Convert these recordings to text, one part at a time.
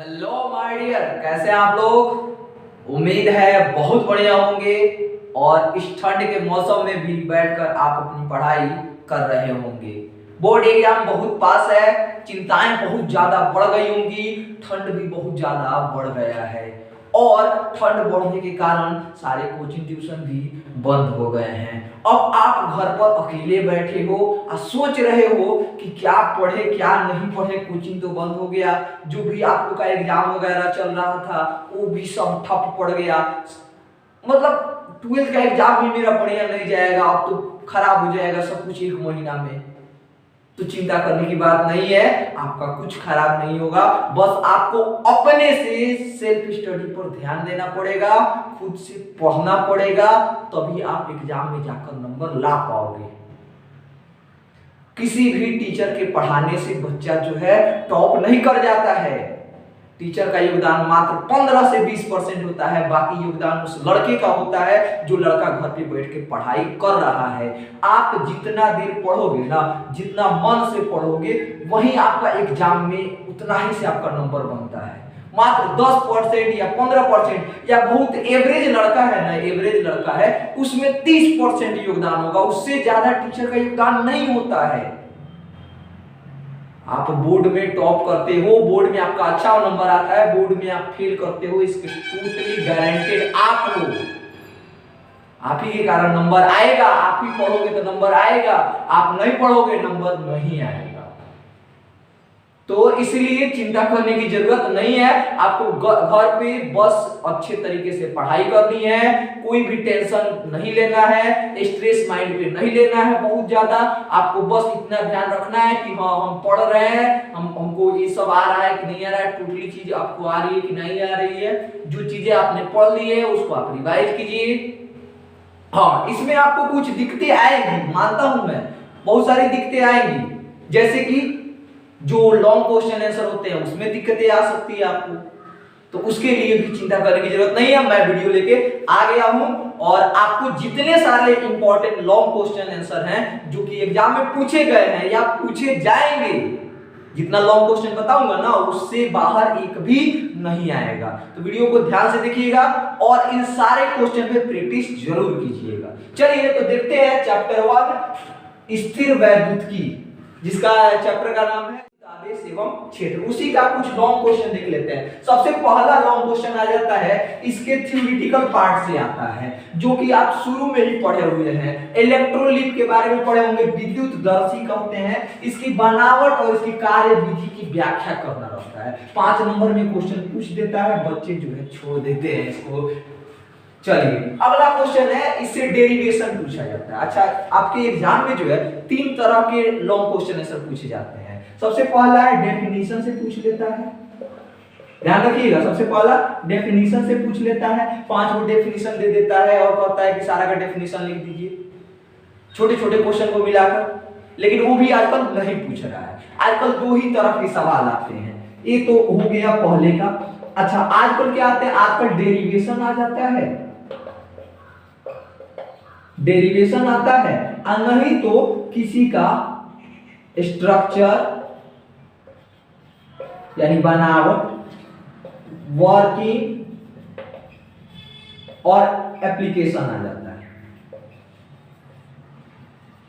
Hello my dear, कैसे हैं आप लोग। उम्मीद है बहुत बढ़िया होंगे और इस ठंड के मौसम में भी बैठकर आप अपनी पढ़ाई कर रहे होंगे। बोर्ड एग्जाम बहुत पास है, चिंताएं बहुत ज्यादा बढ़ गई होंगी, ठंड भी बहुत ज्यादा बढ़ गया है और ठंड बढ़ने के कारण सारे कोचिंग ट्यूशन भी बंद हो गए हैं। अब आप घर पर अकेले बैठे हो और सोच रहे हो कि क्या पढ़े क्या नहीं पढ़े, कोचिंग तो बंद हो गया, जो भी आपको का एग्जाम वगैरह चल रहा था वो भी सब ठप पड़ गया। मतलब 12th का एग्जाम भी मेरा बढ़िया नहीं जाएगा, अब तो खराब हो जाएगा सब कुछ एक महीना में। तो चिंता करने की बात नहीं है, आपका कुछ खराब नहीं होगा, बस आपको अपने से सेल्फ स्टडी पर ध्यान देना पड़ेगा, खुद से पढ़ना पड़ेगा, तभी आप एग्जाम में जाकर नंबर ला पाओगे। किसी भी टीचर के पढ़ाने से बच्चा जो है टॉप नहीं कर जाता है। टीचर का योगदान मात्र 15 से 20% होता है, बाकी योगदान उस लड़के का होता है जो लड़का घर पे बैठ के पढ़ाई कर रहा है। आप जितना देर पढ़ोगे ना, जितना मन से पढ़ोगे, वही आपका एग्जाम में उतना ही से आपका नंबर बनता है। मात्र 10% या 15% या बहुत एवरेज लड़का है ना, एवरेज लड़का है, उसमें 30% योगदान होगा, उससे ज्यादा टीचर का योगदान नहीं होता है। आप बोर्ड में टॉप करते हो, बोर्ड में आपका अच्छा नंबर आता है, बोर्ड में आप फेल करते हो, इसके टोटली गारंटेड आप हो। आप ही के कारण नंबर आएगा, आप ही पढ़ोगे तो नंबर आएगा, आप नहीं पढ़ोगे नंबर नहीं आएगा। तो इसलिए चिंता करने की जरूरत नहीं है, आपको घर पे बस अच्छे तरीके से पढ़ाई करनी है, कोई भी टेंशन नहीं लेना है, स्ट्रेस माइंड पे नहीं लेना है बहुत ज्यादा। आपको बस इतना ध्यान रखना है कि हाँ हम पढ़ रहे हैं, हमको ये सब आ रहा है कि नहीं आ रहा है, टोटली चीज आपको आ रही है कि नहीं आ रही है, जो चीजें आपने पढ़ ली है उसको आप रिवाइज कीजिए। हाँ, इसमें आपको कुछ दिक्कतें आएंगी, मानता हूं मैं, बहुत सारी दिक्कतें आएंगी, जैसे कि जो लॉन्ग क्वेश्चन आंसर होते हैं उसमें दिक्कतें आ सकती है आपको, तो उसके लिए भी चिंता करने की जरूरत नहीं है। मैं वीडियो लेके आ गया हूं और आपको जितने सारे इंपॉर्टेंट लॉन्ग क्वेश्चन आंसर हैं जो कि एग्जाम में पूछे गए हैं या पूछे जाएंगे, जितना लॉन्ग क्वेश्चन बताऊंगा ना उससे बाहर एक भी नहीं आएगा। तो वीडियो को ध्यान से देखिएगा और इन सारे क्वेश्चन पे प्रैक्टिस जरूर कीजिएगा। चलिए तो देखते हैं चैप्टर 1 स्थिर वैद्युतिकी, जिसका चैप्टर का नाम है आवेश एवं क्षेत्र। उसी का कुछ लॉन्ग क्वेश्चन देख लेते हैं। सबसे पहला लॉन्ग क्वेश्चन आ जाता है, इसके थ्योरेटिकल पार्ट से आता है, जो कि आप शुरू में ही पढ़े हुए हैं। इलेक्ट्रोलिट के बारे में पढ़े होंगे, विद्युतदर्शी कहते हैं, इसकी बनावट और इसकी कार्य विधि की व्याख्या करना रहता है। 5 नंबर में क्वेश्चन पूछ देता है, बच्चे जो है छोड़ देते हैं इसको। चलिए अगला क्वेश्चन है, इससे डेरिवेशन पूछा जाता है। अच्छा, आपके एग्जाम में जो है 3 तरह के लॉन्ग क्वेश्चन आंसर पूछे जाते हैं। सबसे पहला है डेफिनेशन से पूछ लेता है, ध्यान रखिएगा, सबसे पहला डेफिनेशन से पूछ लेता है, 5 वो डेफिनेशन दे देता है और कहता है कि सारा का डेफिनेशन लिख दीजिए, छोटे छोटे क्वेश्चन को मिलाकर। लेकिन वो भी आजकल नहीं पूछ रहा है, आजकल 2 ही तरह के सवाल आते हैं। ये तो हो गया पहले का। अच्छा, आजकल क्या आते हैं, आजकल डेरिवेशन आ जाता है, डेरिवेशन आता है, और नहीं तो किसी का स्ट्रक्चर यानी बनावट, वर्किंग और एप्लीकेशन आ जाता है।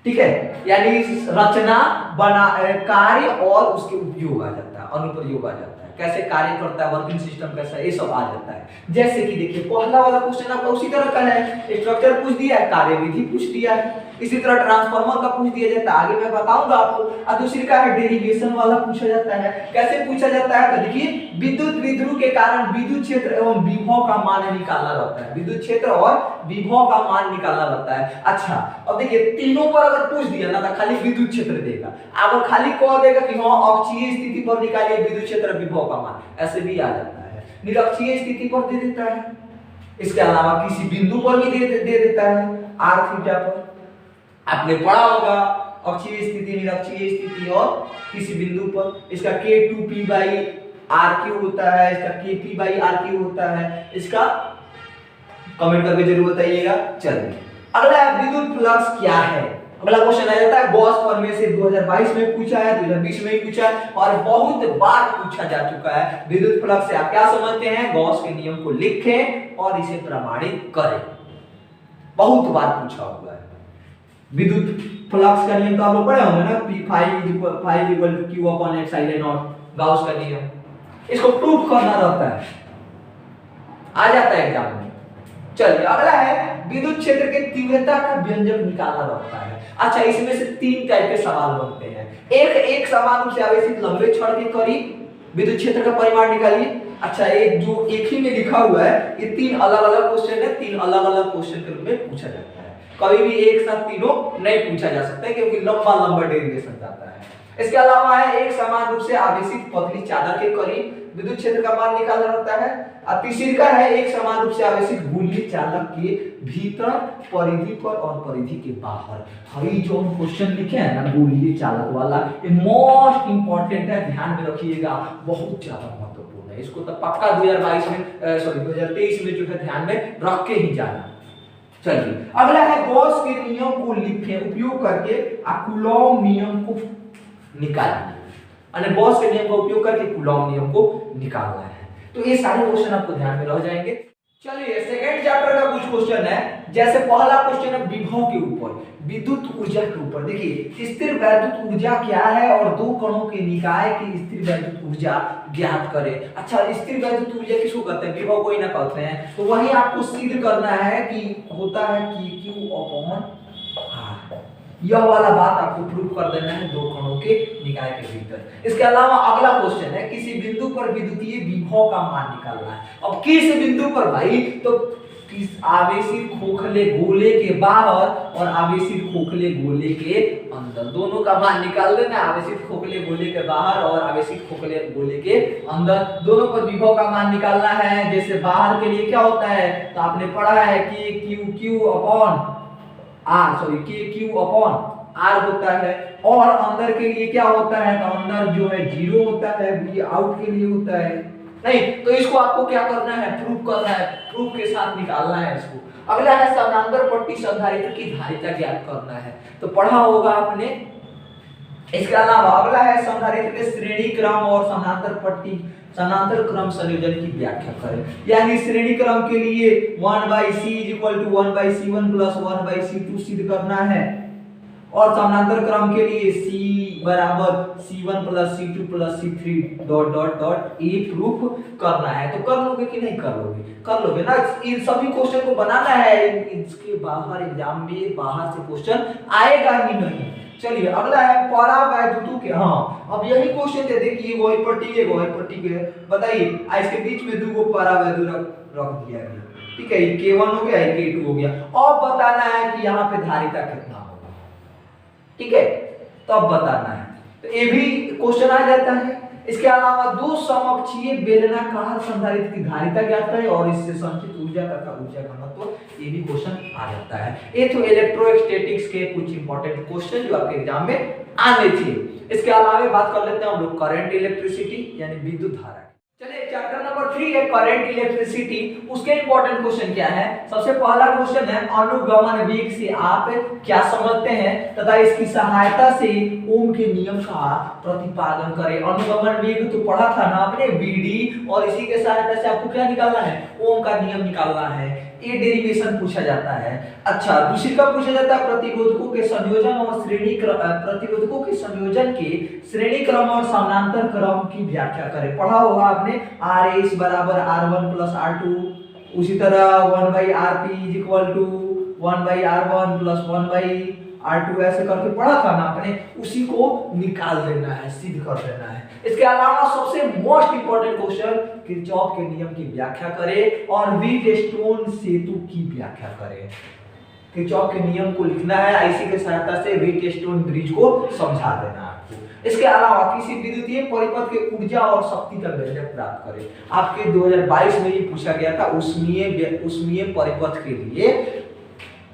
ठीक है, यानी रचना, बना, कार्य और उसके उपयोग आ जाता है, अनुप्रयोग आ जाता है, कैसे कार्य करता है, वर्किंग सिस्टम कैसा है, ये सब आ जाता है। जैसे कि देखिए पहला वाला क्वेश्चन आपका उसी तरह का है, स्ट्रक्चर पूछ दिया है, कार्य विधि पूछ दिया है, इसी तरह ट्रांसफार्मर का पूछ दिया जाता है, आगे मैं बताऊंगा आपको। और दूसरी का है डेरिवेशन वाला पूछा जाता है। कैसे पूछा जाता है, तो देखिए विद्युत विध्रुव के कारण विद्युत क्षेत्र एवं विभव का मान निकालना रहता है, विद्युत क्षेत्र और विभव का मान निकालना रहता है। अच्छा, अब देखिए तीनों पर अगर पूछ दिया ना तो खाली विद्युत क्षेत्र देगा, अगर खाली कह देगा कि हाँ अक्षीय स्थिति पर निकालिए विद्युत क्षेत्र विभव का मान, ऐसे भी आ जाता है। निरक्षीय स्थिति पर दे देता है, इसके अलावा किसी बिंदु पर भी दे देता है, r थीटा पर। आपने पढ़ा होगा अक्षीय स्थिति, निरक्षीय स्थिति और किसी बिंदु पर, इसका k2p/r3 होता है, इसका kp/r3 होता है। इसका कमेंट करके जरूर बताइएगा। चलिए अगला विद्युत फ्लक्स क्या है। अगला क्वेश्चन आ जाता है गॉस फॉर्मूले से 2022 में पूछा है, 2020 में भी पूछा है और बहुत बार पूछा जा चुका है। विद्युत फ्लक्स से आप क्या समझते हैं? गॉस के नियम को लिखें और इसे प्रमाणित करें। बहुत बार पूछा हुआ है। विद्युत फ्लक्स का नियम तो आप लोग पढ़े होंगे ना, P Q/X गॉस का नियम। इसको प्रूफ करना रहता है, आ जाता है एग्जाम में। चलिए अगला है विद्युत क्षेत्र के तीव्रता का व्यंजक निकालना रहता है। अच्छा, इसमें से 3 टाइप के सवाल बनते हैं। एक समान रूप से आवेशित लंबे छड़ के करीब विद्युत क्षेत्र का परिमाण निकालिए। अच्छा, एक जो एक ही में लिखा हुआ है, ये 3 अलग-अलग क्वेश्चन है, 3 अलग-अलग क्वेश्चन के रूप में पूछा जाता है। कभी भी एक साथ तीनों नहीं पूछा जा सकता है क्योंकि लंबा डेरिवेशन जाता है। इसके अलावा है एक समान रूप से आवेशित पतली चादर के करीब विद्युत क्षेत्र का मान निकालना होता है। और तीसरी का है एक समान रूप से आवेशित गोलीय चालक के भीतर, परिधि पर और परिधि के बाहर। हरी जो हम क्वेश्चन लिखे हैं ना गोलीय चालक वाला, ये मोस्ट इंपॉर्टेंट है, ध्यान में रखिएगा, बहुत ज्यादा महत्वपूर्ण है। इसको तो पक्का 2023 में जो है ध्यान में रख के ही जाना। चलिए अगला है गॉस के नियम को लिखें उपयोग करके कूलॉम नियम को निकालिए। यानी गॉस के नियम का उपयोग करके कूलॉम नियम को निकालना है। तो ये सारे क्वेश्चन आपको ध्यान में रह जाएंगे। चलिए सेकंड चैप्टर का कुछ क्वेश्चन है। जैसे पहला क्वेश्चन है विभव के ऊपर, विद्युत ऊर्जा के ऊपर। देखिए स्थिर वैद्युत ऊर्जा क्या है और दो कणों के निकाय की स्थिर वैद्युत ऊर्जा ज्ञात करें। अच्छा, स्थिर वैद्युत ऊर्जा किसको कहते हैं? विभव को ही ना कहते हैं। तो वही आपको सिद्ध करना है कि होता है कि Q/R। यह वाला बात आपको प्रूव कर देना है दो कणों के निकाय के भीतर। इसके अलावा अगला क्वेश्चन है किसी बिंदु पर विद्युतीय विभव का मान निकालना है। अब किस बिंदु पर भाई? तो किस आवेशित खोखले गोले के बाहर और आवेशित खोखले गोले के अंदर, दोनों का मान निकाल देना। आवेशित खोखले गोले के बाहर और आवेशित खोखले गोले के अंदर, दोनों पर विभव का मान निकालना है। जैसे बाहर के लिए क्या होता है, तो आपने पढ़ा है कि KQ/R होता है, और अंदर के लिए क्या होता है, तो अंदर जो है 0 होता है, ये आउट के लिए होता है। नहीं तो इसको आपको क्या करना है? प्रूफ करना है, प्रूफ के साथ निकालना है इसको। अगला है समानांतर पट्टी संधारित्र की धारिता ज्ञात करना है, तो पढ़ा होगा आपने। इसके अलावा अगला है संधारित्र के श्रेणी क्रम और समानांतर क्रम संयोजन की व्याख्या करें। यानी श्रेणी क्रम के लिए 1/C = 1/C1 + 1/C2 सिद्ध करना है, और समानांतर क्रम के लिए C = C1 + C2 + C3 ... ए प्रूफ करना है। तो कर लोगे कि नहीं कर लोगे? कर लोगे ना। इन सभी क्वेश्चन को बनाना है, इसके बाहर एग्जाम में बाहर से क्वेश्चन आएगा ही नहीं। चलिए अगला है परावैद्युतों के। हाँ, अब यही क्वेश्चन दे दे कि ये वही पट्टी के बताइए, इसके बीच में दो परावैद्युत रख दिया गया, ठीक है, ये K1 हो गया, ये K2 हो गया। अब बताना है कि यहाँ पे धारिता कितना होगा, ठीक है, तो अब बताना है। तो ये भी क्वेश्चन आ जाता है। इसके अलावा दो समकक्षीय बेलनाकार संधारित्र की धारिता ज्ञात करें और इससे संचित ऊर्जा तथा ऊर्जा घनत्व, ये भी क्वेश्चन आ जाता है। ये तो इलेक्ट्रोस्टैटिक्स के कुछ इंपॉर्टेंट क्वेश्चन जो आपके एग्जाम में आने थे। इसके अलावा बात कर लेते हैं हम लोग करंट इलेक्ट्रिसिटी यानी विद्युत धारा। चलिए चैप्टर नंबर 3 है करंट इलेक्ट्रिसिटी। उसके इंपॉर्टेंट क्वेश्चन क्या है? सबसे पहला क्वेश्चन है अनुगमन वेग से आप क्या समझते हैं तथा इसकी सहायता से ओम के नियम का प्रतिपादन करें। अनुगमन वेग तो पढ़ा था ना आपने, Vd, और इसी के सहायता से आपको क्या निकालना है? ओम का नियम निकालना है। ये डेरिवेशन पूछा जाता है। अच्छा, दूसरी का पूछा जाता है प्रतिरोधकों के संयोजन और प्रतिरोधकों के संयोजन के श्रेणी क्रम और समानांतर क्रम की व्याख्या करें। पढ़ा होगा आपने Rs = R1 + R2, उसी तरह 1/Rp = 1/R1 + 1/R2 ऐसे करके पढ़ा था ना आपने, उसी को निकाल देना है, सिद्ध कर देना है। इसके अलावा सबसे मोस्ट इंपोर्टेंट क्वेश्चन किरचॉफ के नियम की व्याख्या करें और व्हीटस्टोन सेतु की व्याख्या करें। किरचॉफ के नियम को लिखना है, इसी के सहायता से व्हीटस्टोन ब्रिज को समझा देना आपको। इसके अलावा किसी विद्युतीय परिपथ के ऊर्जा और शक्ति का व्यंजक प्राप्त करें। आपके 2022 में ये पूछा गया था, उष्मीय परिपथ के लिए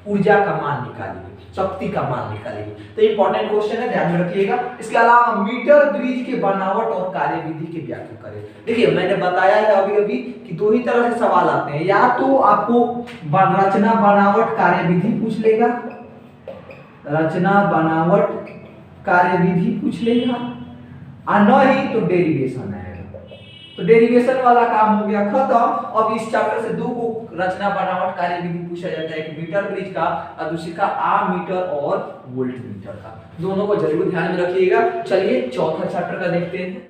ऊर्जा का मान निकालिए, शक्ति का मान निकालिए। तो इंपॉर्टेंट क्वेश्चन है, ध्यान में रखिएगा। इसके अलावा मीटर ब्रिज के बनावट और कार्यविधि की व्याख्या करें। देखिए मैंने बताया है अभी कि दो ही तरह से सवाल आते हैं, या तो आपको रचना बनावट कार्यविधि पूछ लेगा, रचना बनावट कार्यविधि पूछ लेगा और न ही तो डेरिवेशन है। तो डेरिवेशन वाला काम हो गया खत्म। अब इस चैप्टर से दो को रचना बनावट कार्यविधि पूछा जाता है, एक मीटर ब्रिज का और दूसरी का आमीटर और वोल्ट मीटर का। दोनों को जरूर ध्यान में रखिएगा। चलिए चौथा चैप्टर का देखते हैं।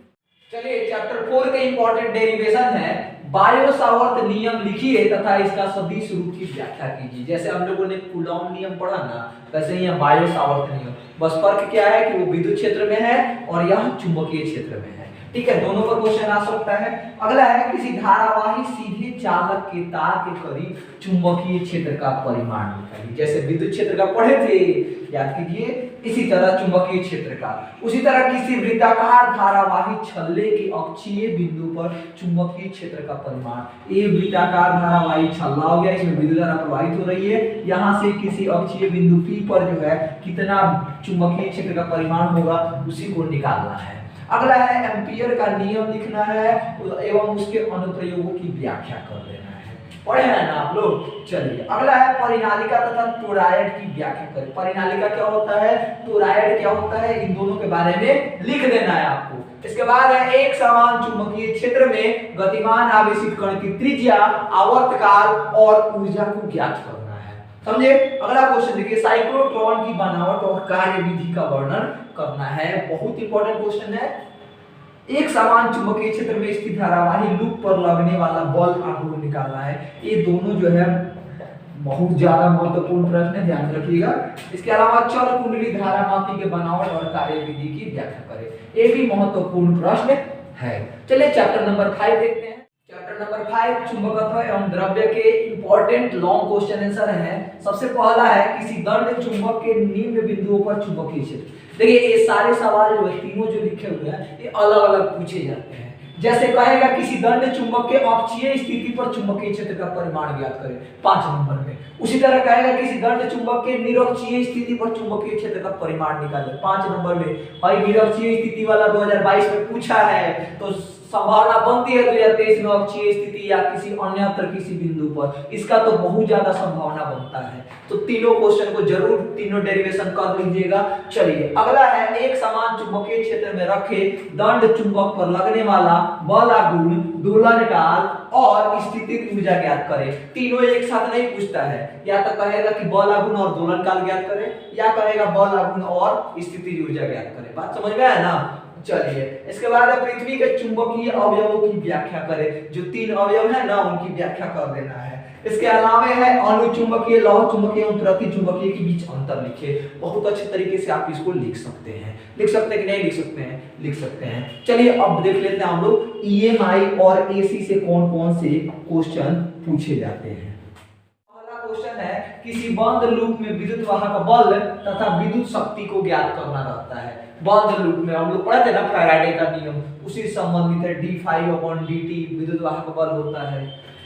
चलिए चैप्टर 4 के इंपॉर्टेंट डेरिवेशन है बायो सावर्त नियम लिखिए तथा इसका सदिश रूप की व्याख्या कीजिए। जैसे हम लोगों ने कूलॉम नियम पढ़ा ना, वैसे ही बायो सावर्त नियम, बस फर्क क्या है कि वो विद्युत क्षेत्र में है और यह चुंबकीय क्षेत्र में है। ठीक है, दोनों पर क्वेश्चन आ सकता है। अगला है किसी धारावाही सीधे चालक के तार के करीब चुंबकीय क्षेत्र का परिमाण निकालिए। जैसे विद्युत क्षेत्र का पढ़े थे, याद कीजिए, इसी तरह चुंबकीय क्षेत्र का। उसी तरह किसी वृत्ताकार धारावाही छल्ले के अक्षीय बिंदु पर चुंबकीय क्षेत्र का परिमाण। ये वृत्ताकार धारावाही छल्ला हो गया, इसमें विद्युत धारा प्रवाहित हो रही है। यहाँ से किसी अक्षीय बिंदु P पर जो है कितना चुंबकीय क्षेत्र का परिमाण होगा उसी को निकालना है। अगला है एम्पियर का नियम लिखना है एवं उसके अनुप्रयोगों की व्याख्या कर देना है। पढ़े हैं ना आप लोग। चलिए अगला है परिनालिका तथा टोरॉयड की व्याख्या करें। परिनालिका क्या होता है, टोरॉयड क्या होता है, इन दोनों के बारे में लिख देना है आपको। इसके बाद है एक समान चुंबकीय क्षेत्र में गतिमान आवेशित कण की त्रिज्या, आवर्तकाल और ऊर्जा को ज्ञात करना है। समझे। अगला क्वेश्चन देखिए, साइक्लोट्रॉन की बनावट और कार्यविधि का वर्णन करना है। बहुत इंपॉर्टेंट क्वेश्चन है। एक समान चुंबकीय क्षेत्र में स्थित धारावाही लूप पर लगने वाला बल आघूर्ण निकालना है। ये दोनों जो है बहुत ज्यादा महत्वपूर्ण प्रश्न है, ध्यान रखिएगा। इसके अलावा चल कुंडली धारामापी के बनावट और कार्यविधि की व्याख्या करें, ये भी महत्वपूर्ण प्रश्न है। चलिए चैप्टर नंबर 5 देखते हैं। चैप्टर नंबर 5 चुंबकत्व एवं द्रव्य के इंपॉर्टेंट लॉन्ग क्वेश्चन आंसर है। सबसे पहला है किसी दंड चुंबक के निम्न बिंदुओं पर चुंबकीय क्षेत्र। देखिए ये सारे सवाल जो है तीनों जो लिखे हुए हैं ये अलग अलग पूछे जाते हैं। जैसे कहेगा किसी दंड चुंबक के अक्षीय स्थिति पर चुंबकीय क्षेत्र का परिमाण ज्ञात करें 5 नंबर में। उसी तरह कहेगा किसी दंड चुंबक के निरक्षीय स्थिति पर चुंबकीय क्षेत्र का परिमाण निकालें 5 नंबर में। भाई निरक्षीय स्थिति वाला 2022 में पूछा है, तो संभावना बनती है 2023 में अक्षीय स्थिति या किसी अन्यत्र किसी बिंदु पर, इसका तो बहुत ज्यादा संभावना बनता है। तो तीनों क्वेश्चन को जरूर तीनों डेरिवेशन कर लीजिएगा। चलिए अगला है एक समान चुंबकीय क्षेत्र में रखे दंड चुंबक पर लगने वाला बल आघूर्ण, दोलन काल और स्थितिज ऊर्जा ज्ञात करें। तीनों एक साथ नहीं पूछता है, या तो कहेगा कि बल आघूर्ण और दोलन काल ज्ञात करें या कहेगा बल आघूर्ण और स्थितिज ऊर्जा ज्ञात करें। बात समझ में आया ना। चलिए इसके बाद पृथ्वी के चुंबकीय अवयवों की व्याख्या करें। जो 3 अवयव है ना उनकी व्याख्या कर देना है। इसके अलावा है अनुचुंबकीय, लौह चुंबकीय और प्रतिचुंबकीय के बीच अंतर लिखिए। बहुत अच्छे तरीके से आप इसको लिख सकते हैं। लिख सकते हैं कि नहीं लिख सकते हैं? लिख सकते हैं। चलिए अब देख लेते हैं हम लोग ईएमआई और एसी से कौन कौन से क्वेश्चन पूछे जाते हैं। पहला क्वेश्चन है किसी बंद लूप में विद्युत वाहक बल तथा विद्युत शक्ति को ज्ञात करना रहता है। बंद लूप में हम लोग पढ़े थे ना फैराडे का नियम, उसी संबंधित है d∅dt विद्युत वाहक बल होता है,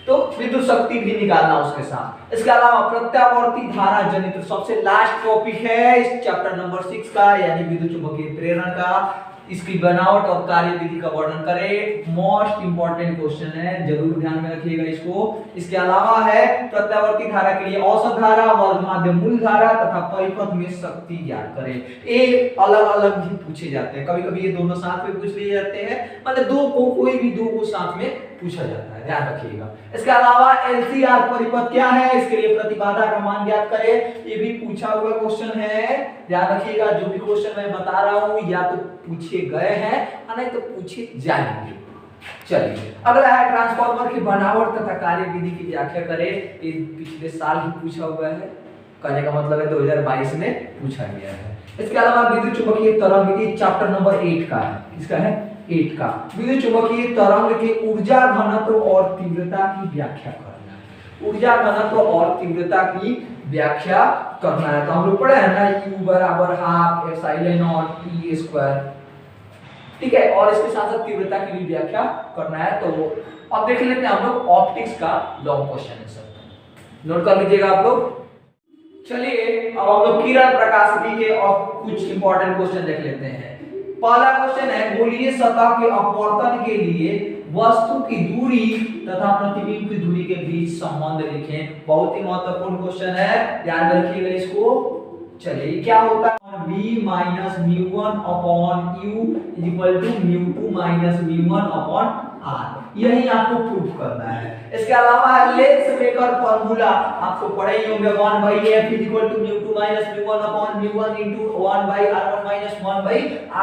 तो विद्युत शक्ति भी निकालना उसके साथ। इसके अलावा प्रत्यावर्ती धारा जनित सबसे लास्ट टॉपिक है इस चैप्टर नंबर 6 का, यानी विद्युत चुंबकीय प्रेरण का। इसकी बनावट और कार्यविधि का वर्णन करें। मोस्ट इंपॉर्टेंट क्वेश्चन है, जरूर ध्यान में रखिएगा इसको। इसके अलावा है प्रत्यावर्ती धारा के लिए औसत धारा, वर्ग माध्य मूल धारा तथा परिपथ में शक्ति ज्ञात करें। ये अलग अलग भी पूछे जाते हैं, कभी कभी ये दोनों साथ में पूछ लिए जाते हैं, मतलब दो को कोई भी दो को साथ में पूछा जाता है, ध्यान रखिएगा। इसके अलावा एलसीआर परिपथ क्या है, इसके लिए प्रतिबाधा का मान ज्ञात करें, ये भी पूछा हुआ क्वेश्चन है, ध्यान रखिएगा। जो भी क्वेश्चन मैं बता रहा हूं या तो पूछे गए हैं या नहीं तो पूछे जाएंगे। चलिए अगला है ट्रांसफार्मर की बनावट तथा कार्यविधि की व्याख्या करें। ये पिछले साल ही पूछा हुआ है, कहने का मतलब है 2022 में पूछा गया है। इसके अलावा विद्युत चुंबकीय तरंग, ये चैप्टर नंबर 8 का है। इसका है 8 का विद्युत चुंबकीय तरंग के ऊर्जा घनत्व और तीव्रता की व्याख्या करना है। ऊर्जा घनत्व और तीव्रता की व्याख्या करना है। तो हम लोग पढ़े हैं ना U बराबर half epsilon not T square, ठीक है। और इसके साथ साथ तीव्रता की भी व्याख्या करना है। तो अब देख लेते हैं हम लोग ऑप्टिक्स का लॉन्ग क्वेश्चन है सर, नोट कर लीजिएगा आप लोग। चलिए अब हम लोग किरण प्रकाशिकी के और कुछ इंपॉर्टेंट क्वेश्चन देख लेते हैं। पहला क्वेश्चन है गोलीय सतह के अपवर्तन के लिए वस्तु की दूरी तथा प्रतिबिंब की दूरी के बीच संबंध लिखें। बहुत ही महत्वपूर्ण क्वेश्चन है, ध्यान रखिएगा इसको। चलिए क्या होता है v minus μ1 upon u is equal to μ2 minus μ1 upon r। यही आपको प्रूफ करना है। इसके अलावा है लेंस मेकर फार्मूला आपको पढ़े ही होंगे 1 by f is equal to μ2 minus μ1 upon μ1 into 1 by r1 minus 1 by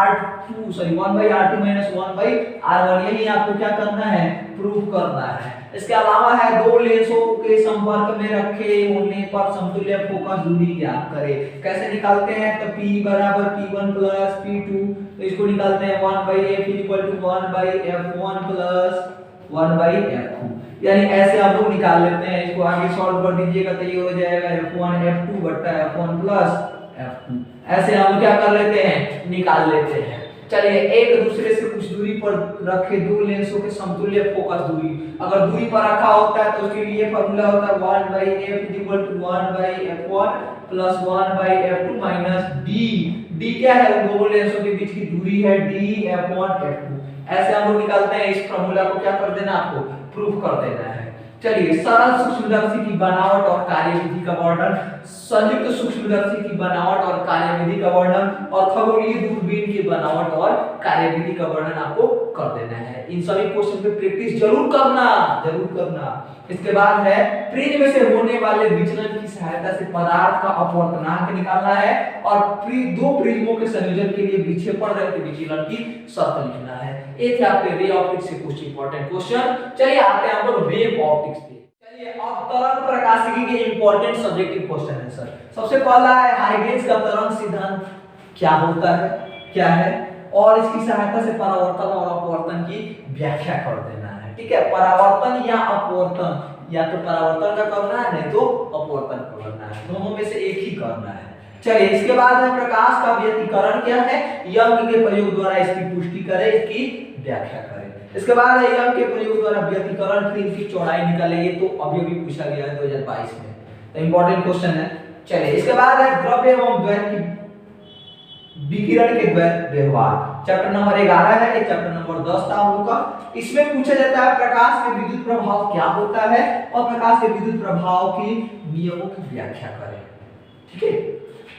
r2 sorry 1 by r2 minus 1 by r1। यही आपको क्या करना है प्रूफ करना है। इसके अलावा है दो लेंसों के संपर्क में रखे होने पर समतुल्य फोकस दूरी ज्ञात करें। कैसे निकालते हैं तो P बराबर P1 प्लस P2 तो इसको निकालते हैं 1 by f equal to 1 by f1 plus 1 by f2। यानी ऐसे आप लोग निकाल लेते हैं। इसको आगे सॉल्व कर दीजिएगा तो ये हो जाएगा f1 f2 बटा f1 प्लस f2। ऐसे हम क्या कर लेते हैं निकाल लेते हैं। चलिए एक दूसरे से कुछ दूरी पर रखे दो लेंसों के समतुल्य फोकस दूरी अगर दूरी पर रखा होता है तो उसके लिए फार्मूला होता है 1 by f equal to 1 by f1 plus 1 by f2 minus d। d क्या है उन दो लेंसों के बीच की दूरी है d f1 f2। ऐसे हम लोग निकालते हैं। इस फार्मूला को क्या कर देना आपको प्रूफ कर देना है। चलिए सरल सूक्ष्मदर्शी की बनावट और कार्यविधि का वर्णन, संयुक्त सूक्ष्मदर्शी की बनावट और कार्यविधि का वर्णन और खगोलीय दूरबीन की बनावट और कार्यविधि का वर्णन आपको कर देना है। इन सभी क्वेश्चन पे प्रैक्टिस जरूर करना। इसके बाद है प्रिज्म से होने वाले विचलन की सहायता से पदार्थ का अपवर्तनांक निकालना है और दो प्रिज्मों के संयोजन के लिए विक्षेपण रहित विचलन की शर्त लिखना है। ये थे आपके रे ऑप्टिक्स से कुछ इंपॉर्टेंट क्वेश्चन। चलिए आते हैं हम लोग वेव ऑप्टिक्स पे। चलिए अब तरंग प्रकाशिकी के इंपॉर्टेंट सब्जेक्टिव क्वेश्चन है सर। सबसे पहला है हाइगेन्स का तरंग सिद्धांत क्या है और इसकी सहायता से परावर्तन और अपवर्तन की व्याख्या कर देना है। ठीक है, परावर्तन या अपवर्तन, या तो परावर्तन का करना है नहीं तो अपवर्तन का करना है, दोनों में से एक ही करना है। चलिए इसके बाद है प्रकाश का व्यतिकरण क्या है, यंग के प्रयोग द्वारा इसकी पुष्टि करें, इसकी व्याख्या करें। इसके बाद है यंग के प्रयोग द्वारा व्यतिकरण फिल्म की चौड़ाई निकालेंगे, तो अभी पूछा गया है 2022 में, तो इंपॉर्टेंट क्वेश्चन है। चलिए इसके बाद है द्रव्य एवं द्वैत की विकिरण के द्वैत व्यवहार, चैप्टर नंबर 11 है, ये चैप्टर नंबर 10 था हम लोग का। इसमें पूछा जाता है प्रकाश के विद्युत प्रभाव क्या होता है और प्रकाश के विद्युत प्रभाव की नियमों की व्याख्या करें। ठीक है,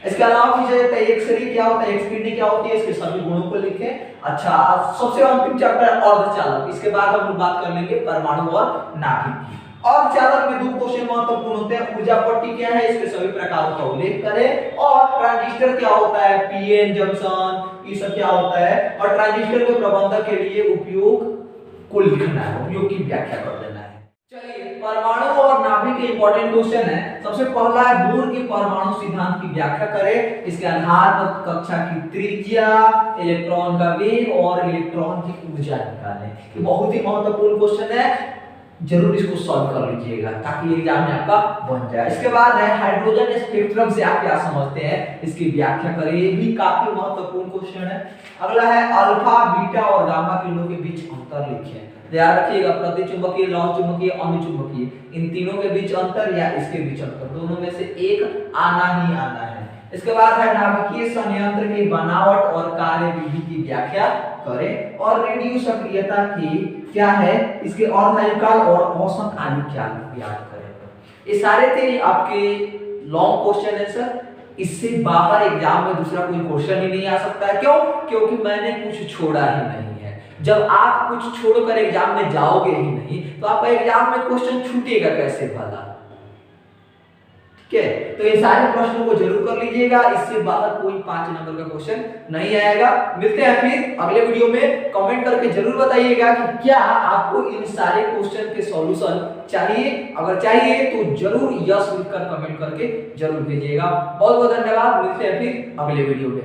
इसके अलावा पूछा जाता है एक्स-रे क्या होता है, एक्स किरणें क्या होती है, इसके सभी गुणों को लिखें। अच्छा, सबसे अंतिम चैप्टर अर्धचालक, इसके बाद हम लोग बात कर लेंगे परमाणु और नाभिक की। अर्धचालक में दो क्वेश्चन महत्वपूर्ण होते हैं, ऊर्जा पट्टी क्या है, इसके सभी प्रकारों का उल्लेख करें, और ट्रांजिस्टर क्या होता है, पीएन जंक्शन, ये सब क्या होता है, और ट्रांजिस्टर के प्रबंधन के लिए उपयोग को लिखना है, उपयोग की व्याख्या कर देना है। चलिए परमाणु और नाभिक के इंपॉर्टेंट क्वेश्चन है। सबसे पहला है बोर के परमाणु सिद्धांत की व्याख्या करें, इसके आधार पर कक्षा की त्रिज्या, इलेक्ट्रॉन का वेग और इलेक्ट्रॉन की ऊर्जा निकालें। ये बहुत ही महत्वपूर्ण क्वेश्चन है, जरूर इसको सॉल्व कर लीजिएगा ताकि एग्जाम में आपका बन जाए। इसके बाद है हाइड्रोजन स्पेक्ट्रम से आप क्या समझते हैं, इसकी व्याख्या करें, ये भी काफी महत्वपूर्ण क्वेश्चन है। अगला है अल्फा, बीटा और गामा किरणों के बीच अंतर लिखें। ध्यान रखिएगा प्रतिचुंबकीय, लौह चुंबकीय, अनुचुंबकीय, इन तीनों के बीच अंतर या इसके बीच अंतर, दोनों में से एक आना ही आना है। इसके बाद है नाभिकीय संयंत्र की बनावट और कार्यविधि की व्याख्या करें, और रेडियो सक्रियता की क्या है, इसके अर्धायुकाल और औसत आयु क्या याद करें। ये सारे थे आपके लॉन्ग क्वेश्चन है सर, इससे बाहर एग्जाम में दूसरा कोई क्वेश्चन ही नहीं आ सकता है। क्यों? क्योंकि मैंने कुछ छोड़ा ही नहीं है। जब आप कुछ छोड़कर एग्जाम में जाओगे ही नहीं तो आपका एग्जाम में क्वेश्चन छूटेगा कैसे भला। ठीक है, तो ये सारे प्रश्नों को जरूर कर लीजिएगा, इससे बाहर कोई 5 नंबर का क्वेश्चन नहीं आएगा। मिलते हैं फिर अगले वीडियो में, कमेंट करके जरूर बताइएगा कि क्या आपको इन सारे क्वेश्चन के सॉल्यूशन चाहिए। अगर चाहिए तो जरूर यस लिखकर कमेंट करके जरूर भेजिएगा। बहुत बहुत धन्यवाद, मिलते हैं फिर अगले वीडियो में।